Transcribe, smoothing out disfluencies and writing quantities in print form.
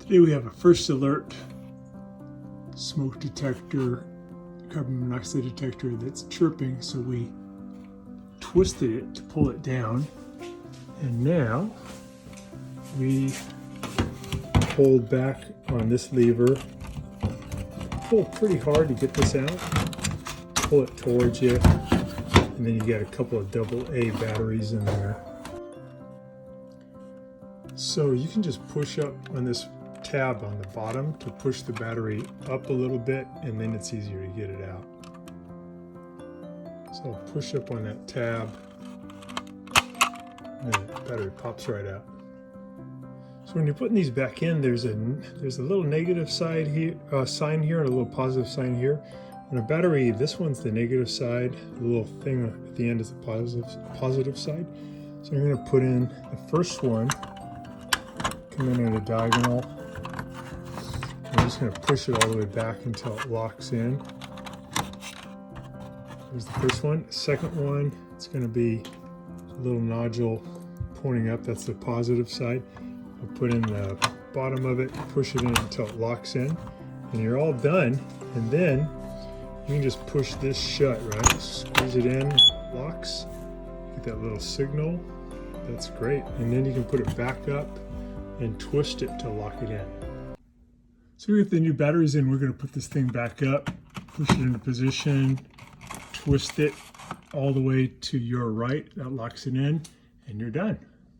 Today we have a first alert smoke detector, carbon monoxide detector that's chirping, so we twisted it to pull it down, and now we hold back on this lever, pull pretty hard to get this out, pull it towards you, and then you got a couple of AA batteries in there. So you can just push up on this tab on the bottom to push the battery up a little bit, and then it's easier to get it out. So I'll push up on that tab, and then the battery pops right out. So when you're putting these back in, there's a little negative side here, sign here, and a little positive sign here. On a battery, this one's the negative side. The little thing at the end is the positive side. So I'm going to put in the first one, come in at a diagonal. I'm just going to push it all the way back until it locks in. There's the first one. Second one, it's going to be a little nodule pointing up. That's the positive side. I'll put in the bottom of it, push it in until it locks in, and you're all done. And then you can just push this shut, right? Squeeze it in, locks. Get that little signal. That's great. And then you can put it back up and twist it to lock it in. So we have the new batteries in. We're going to put this thing back up, push it into position, twist it all the way to your right. That locks it in, and you're done.